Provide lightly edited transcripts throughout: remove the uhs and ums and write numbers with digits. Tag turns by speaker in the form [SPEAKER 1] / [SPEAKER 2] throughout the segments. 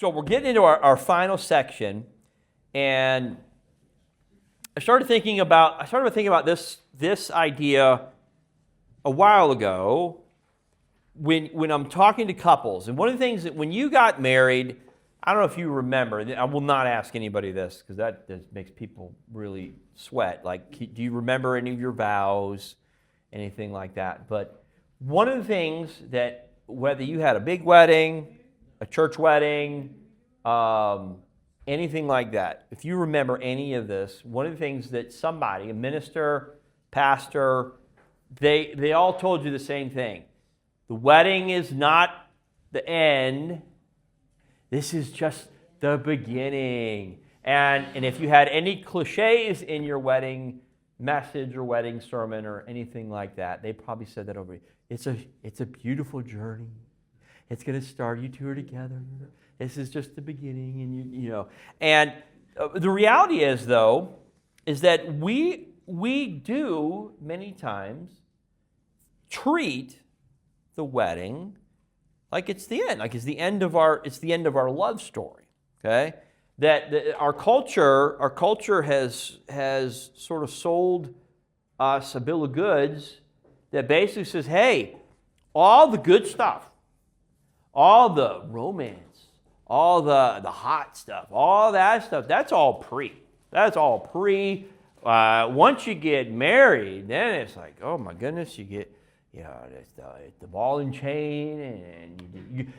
[SPEAKER 1] So we're getting into our final section, and I started thinking about this idea a while ago when I'm talking to couples. And one of the things that when you got married, I don't know if you remember, I will not ask anybody this because that makes people really sweat. Like, do you remember any of your vows, anything like that? But one of the things that, whether you had a big wedding, a church wedding, anything like that, if you remember any of this, one of the things that somebody, a minister, pastor, they all told you the same thing. The wedding is not the end. This is just the beginning. And if you had any cliches in your wedding message or wedding sermon or anything like that, they probably said that over. It's a beautiful journey. It's going to start. You two are together. This is just the beginning, and you know. And the reality is, though, is that we do many times treat the wedding like it's the end, like it's the end of our love story. Okay, that our culture has sort of sold us a bill of goods that basically says, hey, all the good stuff, all the romance, all the hot stuff, all that stuff, that's all pre. That's all pre. Once you get married, then it's like, oh my goodness, you get, the ball and chain, and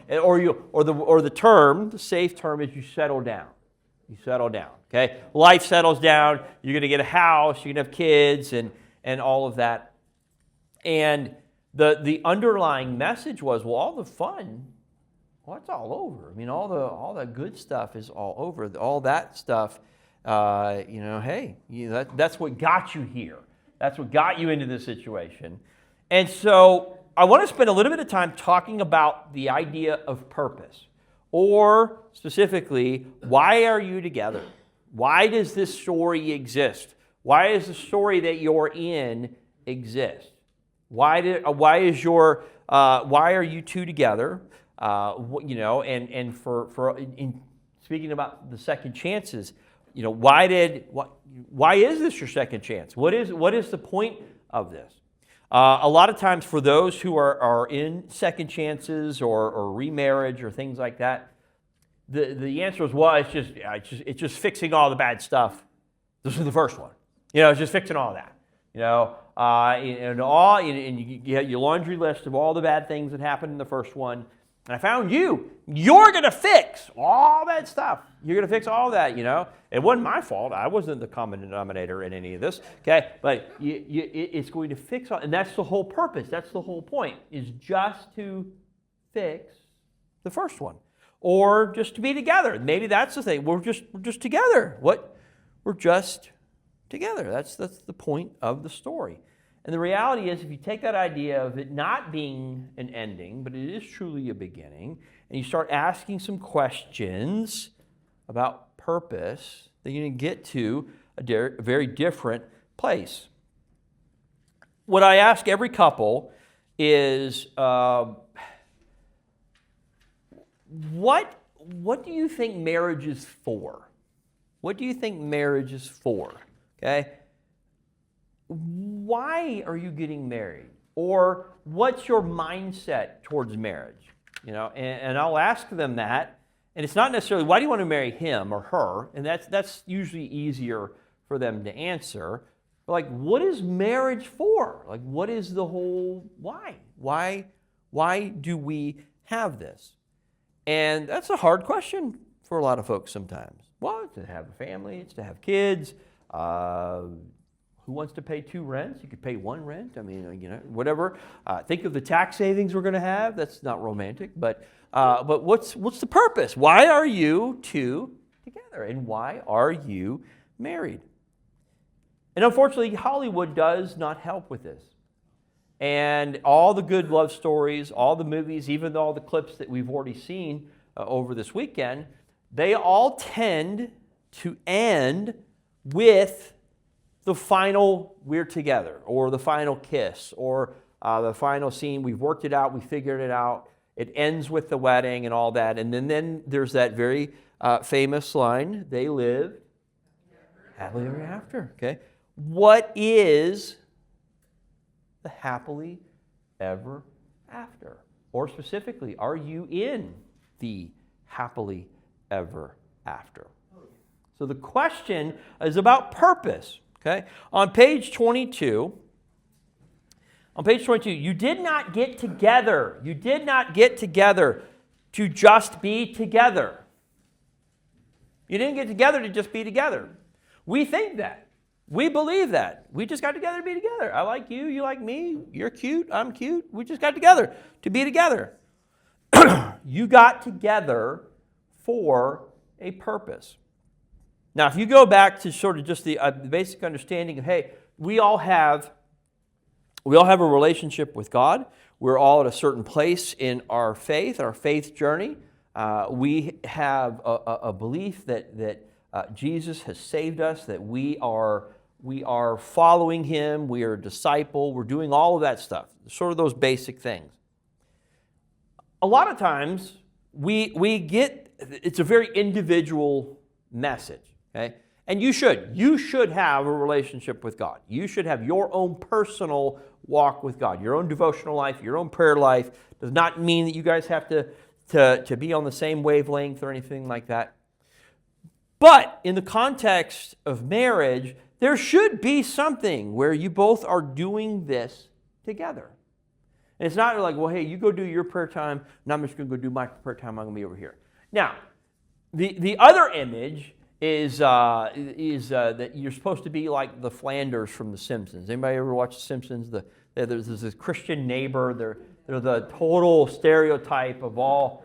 [SPEAKER 1] the safe term is you settle down. You settle down. Okay, life settles down. You're going to get a house. You're going to have kids, and all of that. And the underlying message was, well, all the fun, well, it's all over. I mean, all the good stuff is all over. All that stuff, hey, that's what got you here. That's what got you into this situation. And so I want to spend a little bit of time talking about the idea of purpose, or specifically, why are you together? Why does this story exist? Why does the story that you're in exist? Why are you two together? And in speaking about the second chances, why is this your second chance? What is the point of this? A lot of times for those who are in second chances or remarriage or things like that, the answer is, well, it's just fixing all the bad stuff. This is the first one. It's just fixing all that. And you get your laundry list of all the bad things that happened in the first one. And I found you. You're going to fix all that stuff. You're going to fix all that, It wasn't my fault. I wasn't the common denominator in any of this, okay? But it's going to fix all, and that's the whole purpose. That's the whole point, is just to fix the first one. Or just to be together. Maybe that's the thing. We're just together. We're just together. That's the point of the story. And the reality is, if you take that idea of it not being an ending, but it is truly a beginning, and you start asking some questions about purpose, then you're going to get to a very different place. What I ask every couple is, what do you think marriage is for? What do you think marriage is for? Okay? Why are you getting married? Or what's your mindset towards marriage? And I'll ask them that. And it's not necessarily, why do you want to marry him or her? And that's usually easier for them to answer. But like, what is marriage for? Like, what is the whole why? Why do we have this? And that's a hard question for a lot of folks sometimes. Well, it's to have a family, it's to have kids. Who wants to pay 2 rents? You could pay 1 rent. I mean, whatever. Think of the tax savings we're going to have. That's not romantic, but what's the purpose? Why are you two together, and why are you married? And unfortunately, Hollywood does not help with this. And all the good love stories, all the movies, even all the clips that we've already seen over this weekend, they all tend to end with the final we're together, or the final kiss, or the final scene, we've worked it out, we figured it out, It ends with the wedding and all that. And then there's that very famous line, they lived happily ever after. Okay? What is the happily ever after? Or specifically, are you in the happily ever after? So the question is about purpose. Okay? On page 22, you did not get together. You did not get together to just be together. You didn't get together to just be together. We think that. We believe that. We just got together to be together. I like you, you like me, you're cute, I'm cute. We just got together to be together. You got together for a purpose. Now, if you go back to sort of just the basic understanding of, hey, we all have a relationship with God. We're all at a certain place in our faith journey. We have a belief that Jesus has saved us, that we are following Him, we are a disciple, we're doing all of that stuff, sort of those basic things. A lot of times, it's a very individual message, okay? And you should have a relationship with God. You should have your own personal walk with God, your own devotional life, your own prayer life. Does not mean that you guys have to be on the same wavelength or anything like that. But in the context of marriage, there should be something where you both are doing this together. And it's not like, well, hey, you go do your prayer time, and I'm just going to go do my prayer time. I'm going to be over here. Now, the other image is that you're supposed to be like the Flanders from The Simpsons. Anybody ever watch The Simpsons? There's this Christian neighbor. They're the total stereotype of all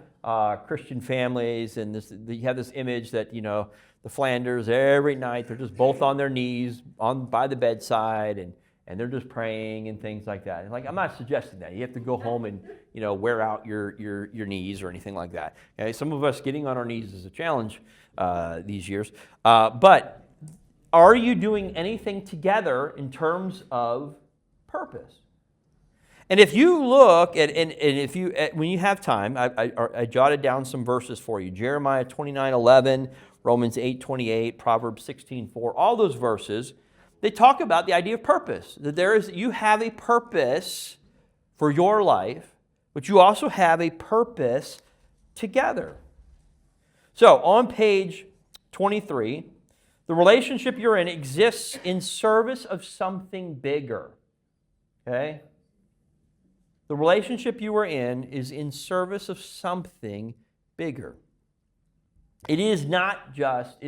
[SPEAKER 1] Christian families, and you have this image that, you know, the Flanders every night they're just both on their knees by the bedside, and they're just praying and things like that. And like, I'm not suggesting that you have to go home and, you know, wear out your knees or anything like that. Okay, some of us getting on our knees is a challenge these years. But are you doing anything together in terms of purpose? And if you look at, when you have time, I jotted down some verses for you. Jeremiah 29:11, Romans 8:28, Proverbs 16:4, all those verses, they talk about the idea of purpose. That you have a purpose for your life, but you also have a purpose together. So on page 23, the relationship you're in exists in service of something bigger. Okay? The relationship you are in is in service of something bigger. It is not just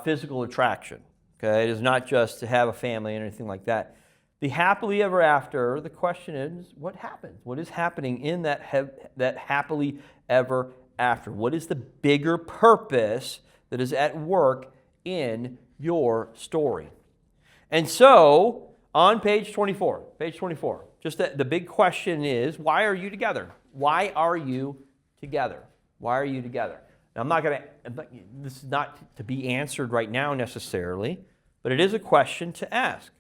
[SPEAKER 1] physical attraction. Okay? It is not just to have a family and anything like that. The happily ever after, the question is, what happens? What is happening in that happily ever after? What is the bigger purpose that is at work in your story? And so, on page 24, just the big question is, why are you together? Why are you together? Why are you together? Now, this is not to be answered right now necessarily, but it is a question to ask.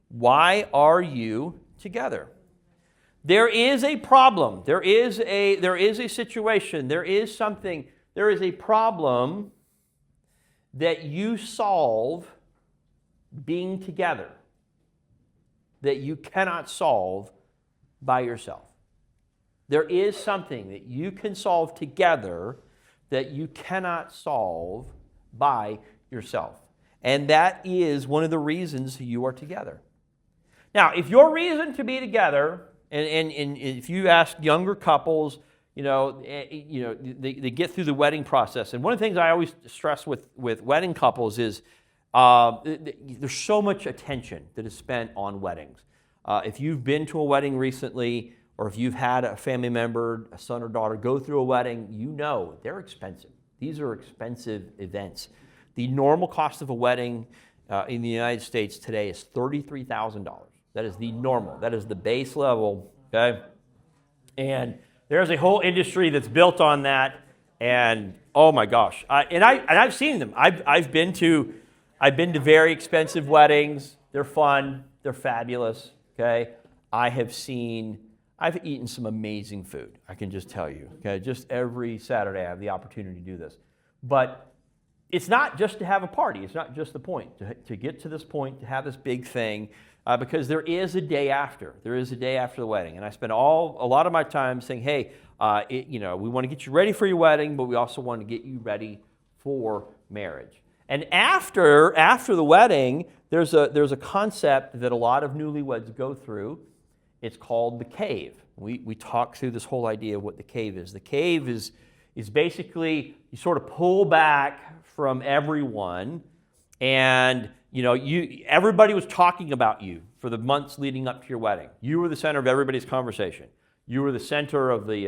[SPEAKER 1] Why are you together? There is a problem. There is a situation. There is a problem that you solve being together that you cannot solve by yourself. There is something that you can solve together that you cannot solve by yourself. And that is one of the reasons you are together. Now, if your reason to be together, and if you ask younger couples, they get through the wedding process. And one of the things I always stress with wedding couples is there's so much attention that is spent on weddings. If you've been to a wedding recently, or if you've had a family member, a son or daughter, go through a wedding, you know they're expensive. These are expensive events. The normal cost of a wedding in the United States today is $33,000. That is the normal. That is the base level, okay? And there's a whole industry that's built on that, and oh my gosh. I've seen them. I've been to very expensive weddings. They're fun. They're fabulous, okay? I have seen I've eaten some amazing food, I can just tell you. Okay, just every Saturday I have the opportunity to do this. But it's not just to have a party. It's not just the point, to get to this point, to have this big thing, because there is a day after. There is a day after the wedding. And I spend a lot of my time saying, hey, we want to get you ready for your wedding, but we also want to get you ready for marriage. And after the wedding, there's a concept that a lot of newlyweds go through. It's called the cave. We talk through this whole idea of what the cave is. The cave is basically you sort of pull back from everyone, and everybody was talking about you for the months leading up to your wedding. You were the center of everybody's conversation. You were the center of the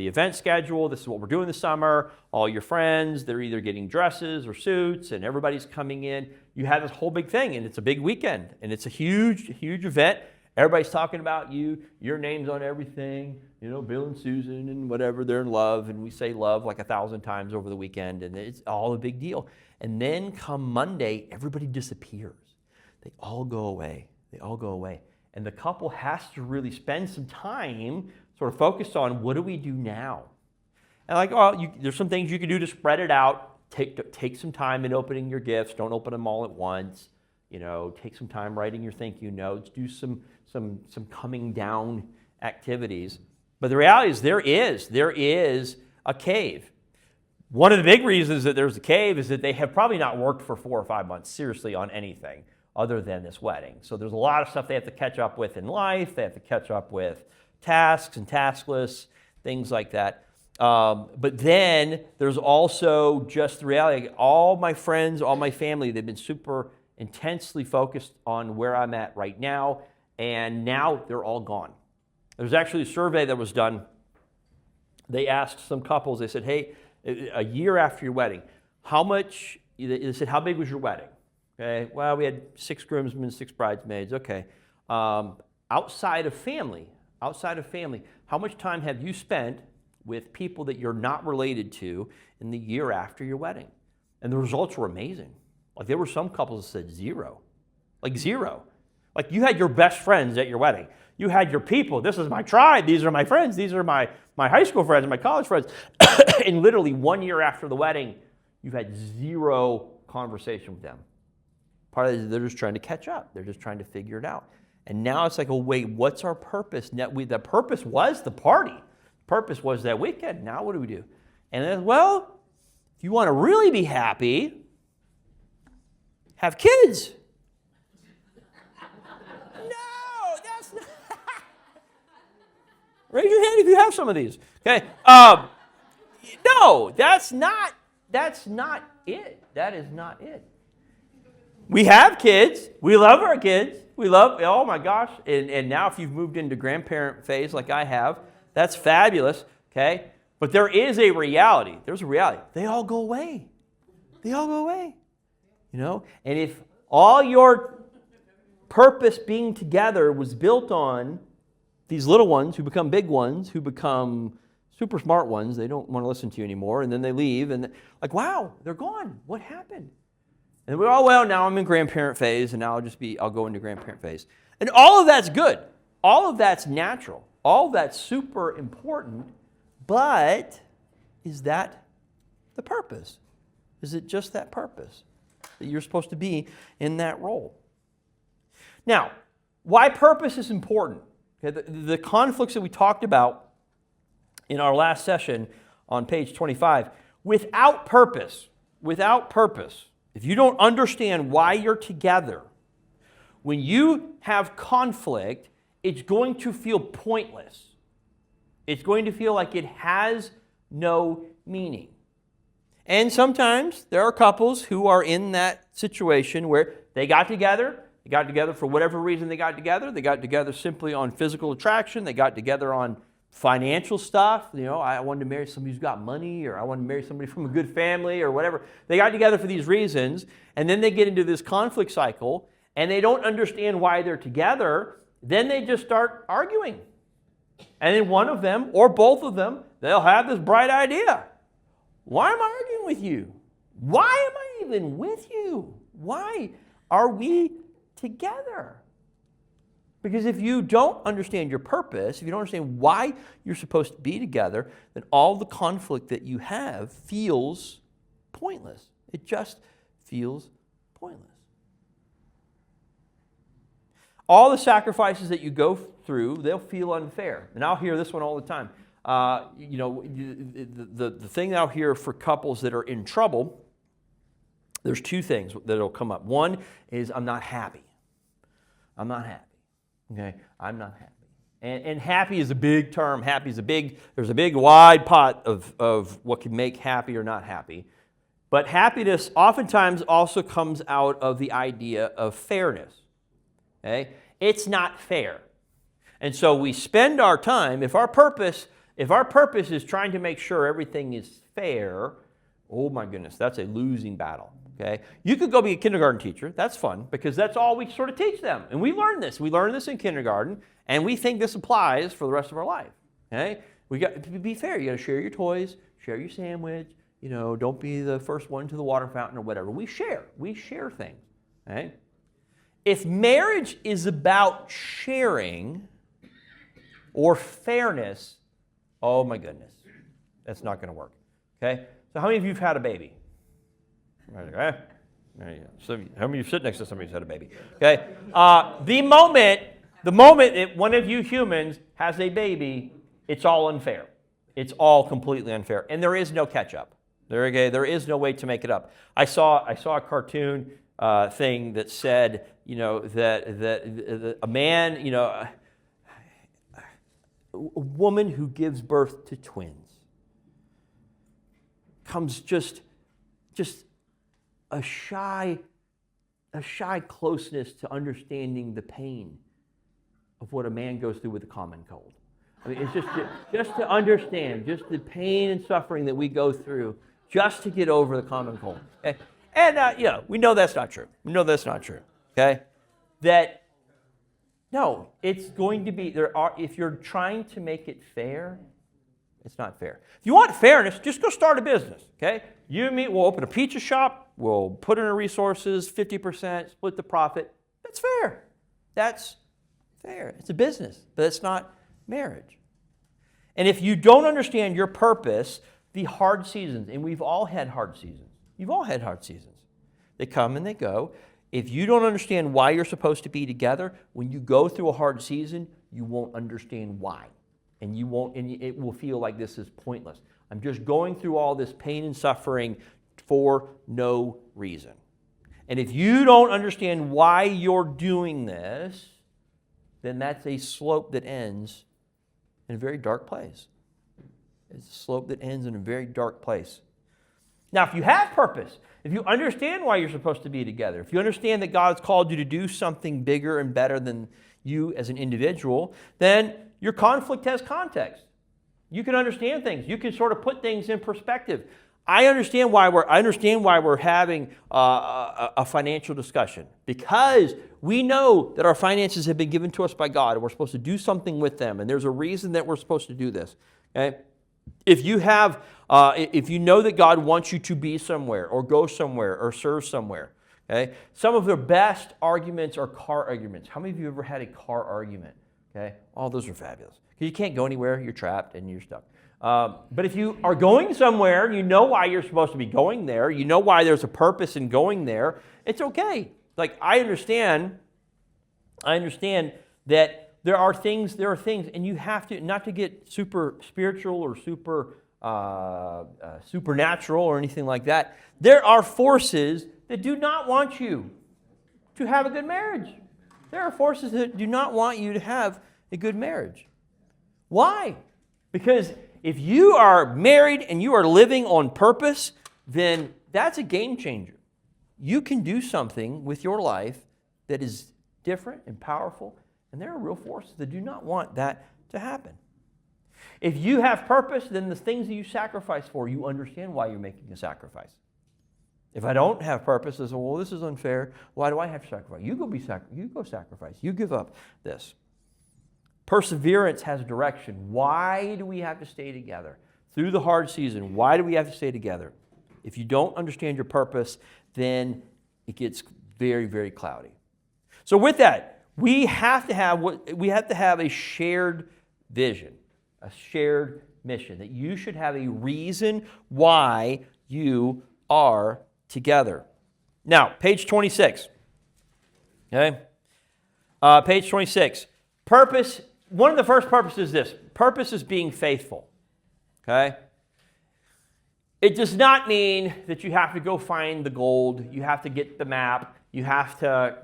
[SPEAKER 1] event schedule. This is what we're doing this summer. All your friends, they're either getting dresses or suits, and everybody's coming in. You have this whole big thing, and it's a big weekend, and it's a huge, huge event. Everybody's talking about you. Your name's on everything. Bill and Susan and whatever, they're in love, and we say love like 1,000 times over the weekend, and it's all a big deal. And then come Monday, everybody disappears. They all go away. They all go away. And the couple has to really spend some time sort of focused on, what do we do now? And there's some things you can do to spread it out. Take some time in opening your gifts. Don't open them all at once. Take some time writing your thank you notes. Do some coming down activities. But the reality is there is a cave. One of the big reasons that there's a cave is that they have probably not worked for 4 or 5 months seriously on anything other than this wedding. So there's a lot of stuff they have to catch up with in life. They have to catch up with tasks and task lists, things like that. But then there's also just the reality. All my friends, all my family, they've been super intensely focused on where I'm at right now, and now they're all gone. There's actually a survey that was done. They asked some couples, they said, hey, a year after your wedding, they said, how big was your wedding? Okay, well, we had 6 groomsmen, 6 bridesmaids, okay. Outside of family, how much time have you spent with people that you're not related to in the year after your wedding? And the results were amazing. There were some couples that said 0. 0. You had your best friends at your wedding. You had your people. This is my tribe. These are my friends. These are my high school friends, my college friends. And literally 1 year after the wedding, you've had 0 conversation with them. Part of it is they're just trying to catch up. They're just trying to figure it out. And now it's wait, what's our purpose? The purpose was the party. The purpose was that weekend. Now what do we do? And then, if you want to really be happy, have kids. No, that's not. Raise your hand if you have some of these. Okay. No, that's not it. That is not it. We have kids. We love our kids. Oh my gosh. And now if you've moved into grandparent phase like I have, that's fabulous. Okay. But there is a reality. There's a reality. They all go away. And if all your purpose being together was built on these little ones who become big ones, who become super smart ones, they don't want to listen to you anymore, and then they leave, and wow, they're gone. What happened? And we're now I'm in grandparent phase, and now I'll go into grandparent phase. And all of that's good. All of that's natural. All of that's super important, but is that the purpose? Is it just that purpose? That you're supposed to be in that role. Now, why purpose is important? Okay, the conflicts that we talked about in our last session on page 25, without purpose, if you don't understand why you're together, when you have conflict, it's going to feel pointless. It's going to feel like it has no meaning. And sometimes there are couples who are in that situation where they got together for whatever reason they got together simply on physical attraction, they got together on financial stuff. I wanted to marry somebody who's got money, or I wanted to marry somebody from a good family, or whatever. They got together for these reasons, and then they get into this conflict cycle, and they don't understand why they're together. Then they just start arguing. And then one of them, or both of them, they'll have this bright idea. Why am I arguing with you? Why am I even with you? Why are we together? Because if you don't understand your purpose, if you don't understand why you're supposed to be together, then all the conflict that you have feels pointless. It just feels pointless. All the sacrifices that you go through, they'll feel unfair. And I'll hear this one all the time. The thing I'll hear for couples that are in trouble, there's two things that'll come up. One is, I'm not happy. I'm not happy. Okay? I'm not happy. And happy is a big term. Happy is there's a big wide pot of what can make happy or not happy. But happiness oftentimes also comes out of the idea of fairness. Okay? It's not fair. And so we spend our time, if our purpose is trying to make sure everything is fair, oh my goodness, that's a losing battle. Okay? You could go be a kindergarten teacher. That's fun because that's all we sort of teach them. And we learn this. We learn this in kindergarten, and we think this applies for the rest of our life. Okay? We got to be fair. You got to share your toys, share your sandwich. Don't be the first one to the water fountain or whatever. We share things. Okay? If marriage is about sharing or fairness, oh my goodness, that's not going to work. Okay? So how many of you have had a baby? Okay. So how many of you sit next to somebody who's had a baby? Okay. The moment that one of you humans has a baby, it's all unfair. It's all completely unfair, and there is no catch up. There is no way to make it up. I saw a cartoon thing that said, that a man, a woman who gives birth to twins comes just a shy closeness to understanding the pain of what a man goes through with a common cold. I mean, it's just to understand just the pain and suffering that we go through just to get over the common cold. Okay? And we know that's not true. Okay, no, it's going to be if you're trying to make it fair, it's not fair. If you want fairness, just go start a business. Okay, you and me, we'll open a pizza shop. We'll put in our resources, 50%, split the profit. That's fair. That's fair. It's a business, but it's not marriage. And if you don't understand your purpose, the hard seasons, and we've all had hard seasons. You've all had hard seasons. They come and they go. If you don't understand why you're supposed to be together, when you go through a hard season, you won't understand why. And it will feel like this is pointless. I'm just going through all this pain and suffering for no reason. And if you don't understand why you're doing this, then that's a slope that ends in a very dark place. It's a slope that ends in a very dark place. Now, if you have purpose, if you understand why you're supposed to be together, if you understand that God's called you to do something bigger and better than you as an individual, then your conflict has context. You can understand things. You can sort of put things in perspective. I understand why we're having a financial discussion, because we know that our finances have been given to us by God, and we're supposed to do something with them, and there's a reason that we're supposed to do this. Okay? If you know that God wants you to be somewhere, or go somewhere, or serve somewhere, okay? Some of the best arguments are car arguments. How many of you ever had a car argument? Okay, all those are fabulous. Because you can't go anywhere, you're trapped, and you're stuck. But if you are going somewhere, you know why you're supposed to be going there, you know why there's a purpose in going there, it's okay. Like, I understand that there are things, and you have to, not to get super spiritual or super supernatural or anything like that, there are forces that do not want you to have a good marriage. There are forces that do not want you to have a good marriage. Why? Because if you are married and you are living on purpose, then that's a game changer. You can do something with your life that is different and powerful, and there are real forces that do not want that to happen. If you have purpose, then the things that you sacrifice for, you understand why you're making a sacrifice. If I don't have purpose, I say, well, this is unfair. Why do I have to sacrifice? You go sacrifice. You give up this. Perseverance has direction. Why do we have to stay together? Through the hard season, why do we have to stay together? If you don't understand your purpose, then it gets very, very cloudy. So with that, We have to have a shared vision, a shared mission, that you should have a reason why you are together. Now, page 26. Okay? Page 26. Purpose, one of the first purposes is this. Purpose is being faithful. Okay? It does not mean that you have to go find the gold, you have to get the map, you have to,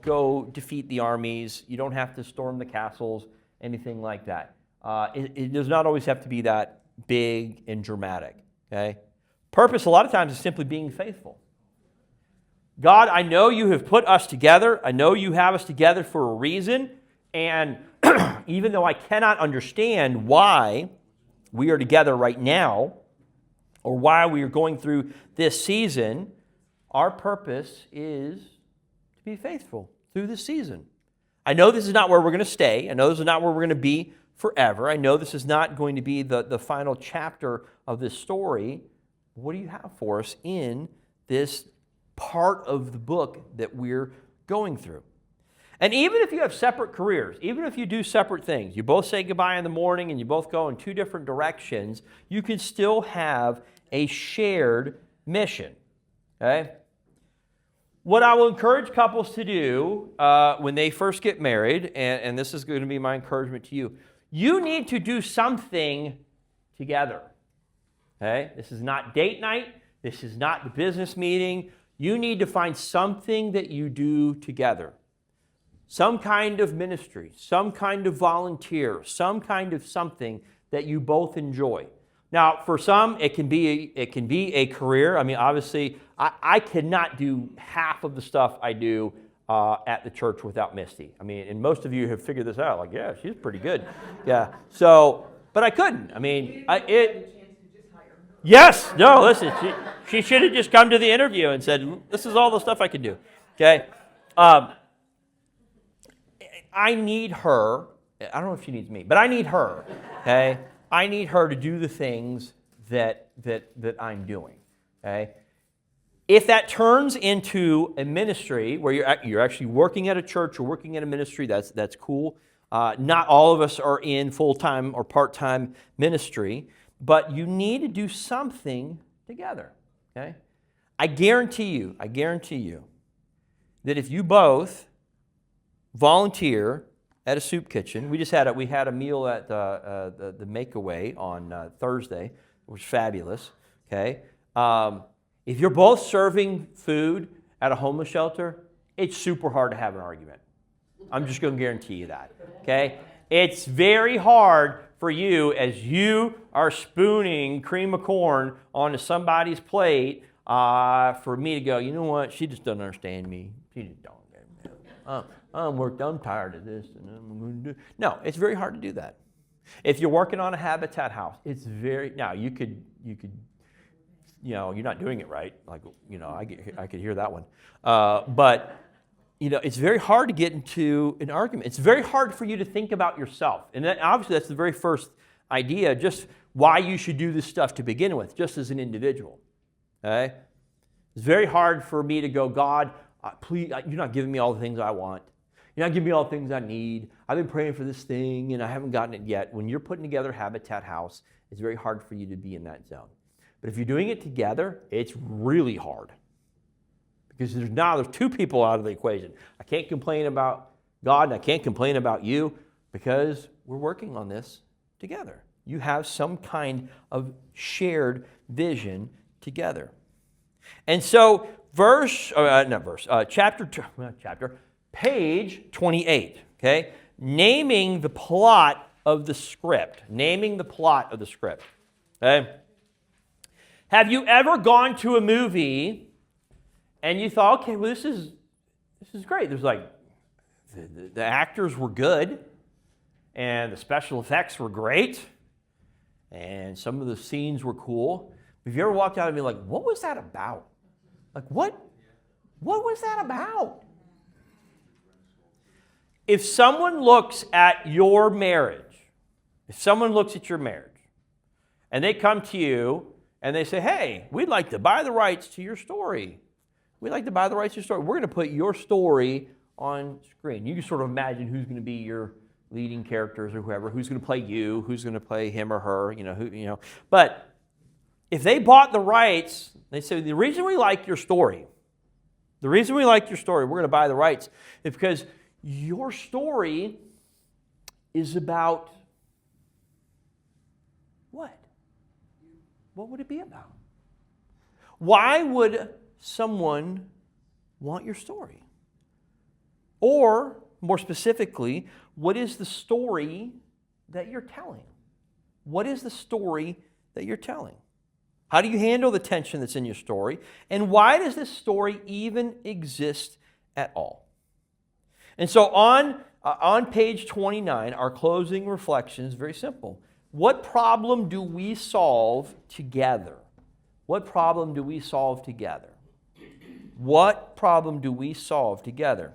[SPEAKER 1] go defeat the armies, you don't have to storm the castles, anything like that. It does not always have to be that big and dramatic. Okay? Purpose a lot of times is simply being faithful. God, I know you have put us together. I know you have us together for a reason. And even though I cannot understand why we are together right now, or why we are going through this season, our purpose is to be faithful through this season. I know this is not where we're going to stay. I know this is not where we're going to be forever. I know this is not going to be the final chapter of this story. What do you have for us in this part of the book that we're going through? And even if you have separate careers, even if you do separate things, you both say goodbye in the morning and you both go in two different directions, you can still have a shared mission. Okay? What I will encourage couples to do when they first get married, and this is going to be my encouragement to you, you need to do something together. Okay? This is not date night. This is not the business meeting. You need to find something that you do together. Some kind of ministry, some kind of volunteer, some kind of something that you both enjoy. Now, for some, it can be a career. I mean, obviously, I cannot do half of the stuff I do at the church without Misty. I mean, and most of you have figured this out. Like, yeah, she's pretty good. Yeah. So, but I couldn't. I mean, Yes. No. Listen, she should have just come to the interview and said, "This is all the stuff I can do." Okay. I need her. I don't know if she needs me, but I need her. Okay. I need her to do the things that I'm doing. Okay. If that turns into a ministry where you're actually working at a church or working at a ministry, that's cool. Not all of us are in full-time or part-time ministry, but you need to do something together. Okay. I guarantee you that if you both volunteer at a soup kitchen. We had a meal at the Makeaway on Thursday. It was fabulous. Okay, if you're both serving food at a homeless shelter, it's super hard to have an argument. I'm just going to guarantee you that. Okay, it's very hard for you as you are spooning cream of corn onto somebody's plate for me to go, you know what? She just doesn't understand me. She just don't get me. I'm tired of this. And I'm going to do. No, it's very hard to do that. If you're working on a habitat house, it's now you could, you're not doing it right. Like, I could hear that one. But, it's very hard to get into an argument. It's very hard for you to think about yourself. And obviously that's the very first idea, just why you should do this stuff to begin with, just as an individual. Okay? It's very hard for me to go, God, please, you're not giving me all the things I want. You're not giving me all the things I need. I've been praying for this thing, and I haven't gotten it yet. When you're putting together Habitat House, it's very hard for you to be in that zone. But if you're doing it together, it's really hard. Because there's two people out of the equation. I can't complain about God, and I can't complain about you, because we're working on this together. You have some kind of shared vision together. And so, page 28, okay? Naming the plot of the script. Naming the plot of the script, okay? Have you ever gone to a movie and you thought, okay, well, this is great. There's like, the actors were good, and the special effects were great, and some of the scenes were cool. Have you ever walked out and been like, what was that about? Like, what was that about? If someone looks at your marriage, and they come to you and they say, hey, we'd like to buy the rights to your story. We'd like to buy the rights to your story. We're going to put your story on screen. You can sort of imagine who's going to be your leading characters or whoever, who's going to play you, who's going to play him or her, But if they bought the rights, they say, the reason we like your story, we're going to buy the rights, is because your story is about what? What would it be about? Why would someone want your story? Or, more specifically, what is the story that you're telling? What is the story that you're telling? How do you handle the tension that's in your story? And why does this story even exist at all? And so on page 29, our closing reflection is very simple. What problem do we solve together? What problem do we solve together? What problem do we solve together?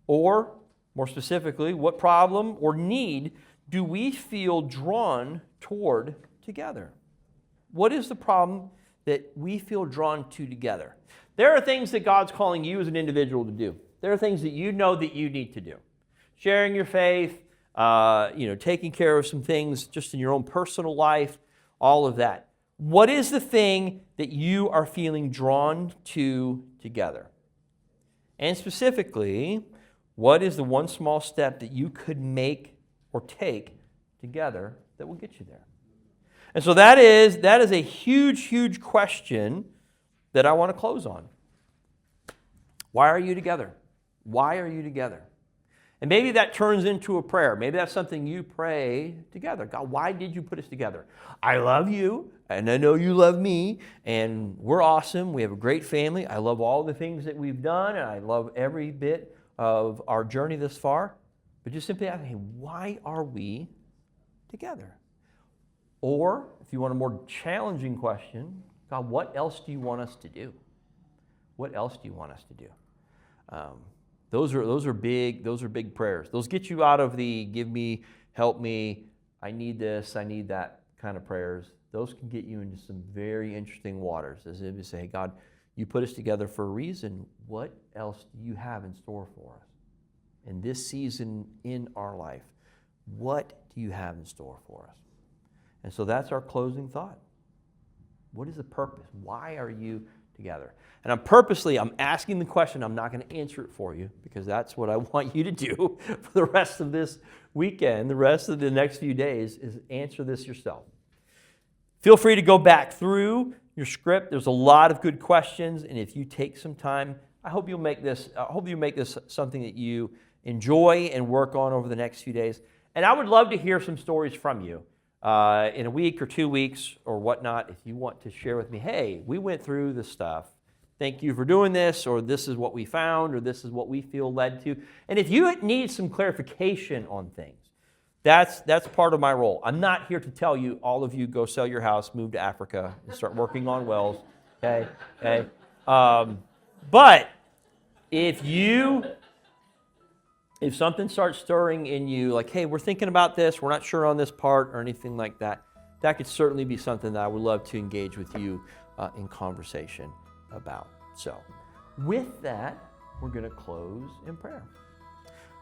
[SPEAKER 1] Or, more specifically, what problem or need do we feel drawn toward together? What is the problem that we feel drawn to together? There are things that God's calling you as an individual to do. There are things that you know that you need to do. Sharing your faith, taking care of some things just in your own personal life, all of that. What is the thing that you are feeling drawn to together? And specifically, what is the one small step that you could make or take together that will get you there? And so that is a huge, huge question that I want to close on. Why are you together? Why are you together? And maybe that turns into a prayer. Maybe that's something you pray together. God, why did you put us together? I love you, and I know you love me, and we're awesome. We have a great family. I love all the things that we've done, and I love every bit of our journey this far. But just simply ask, hey, why are we together? Or, if you want a more challenging question, God, what else do you want us to do? What else do you want us to do? Those are big prayers. Those get you out of the give me, help me, I need this, I need that kind of prayers. Those can get you into some very interesting waters. As if you say, hey, God, you put us together for a reason. What else do you have in store for us in this season in our life? What do you have in store for us? And so that's our closing thought. What is the purpose? Why are you together? And I'm asking the question. I'm not going to answer it for you because that's what I want you to do for the rest of this weekend, the rest of the next few days, is answer this yourself. Feel free to go back through your script. There's a lot of good questions, and if you take some time, I hope you make this something that you enjoy and work on over the next few days. And I would love to hear some stories from you. In a week or 2 weeks or whatnot, if you want to share with me, hey, we went through this stuff. Thank you for doing this, or this is what we found, or this is what we feel led to. And if you need some clarification on things, that's part of my role. I'm not here to tell you, all of you go sell your house, move to Africa, and start working on wells. Okay? But if something starts stirring in you, like, hey, we're thinking about this, we're not sure on this part or anything like that, that could certainly be something that I would love to engage with you in conversation about. So with that, we're going to close in prayer.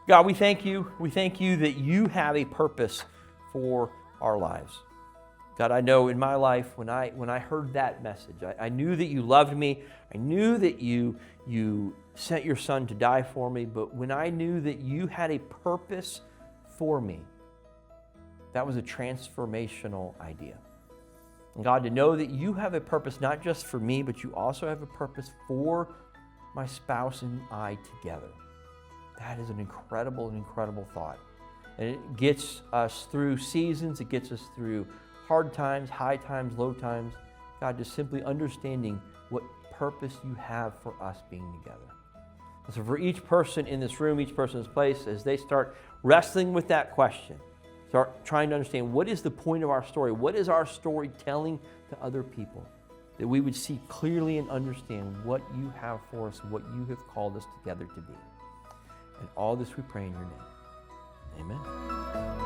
[SPEAKER 1] God, we thank you. We thank you that you have a purpose for our lives. God, I know in my life, when I heard that message, I knew that you loved me. I knew that you sent your son to die for me. But when I knew that you had a purpose for me, that was a transformational idea. And God, to know that you have a purpose not just for me, but you also have a purpose for my spouse and I together. That is an incredible thought. And it gets us through seasons. It gets us through hard times, high times, low times. God, just simply understanding what purpose you have for us being together. And so for each person in this room, each person in this place, as they start wrestling with that question, start trying to understand what is the point of our story? What is our story telling to other people? That we would see clearly and understand what you have for us, what you have called us together to be. And all this we pray in your name. Amen.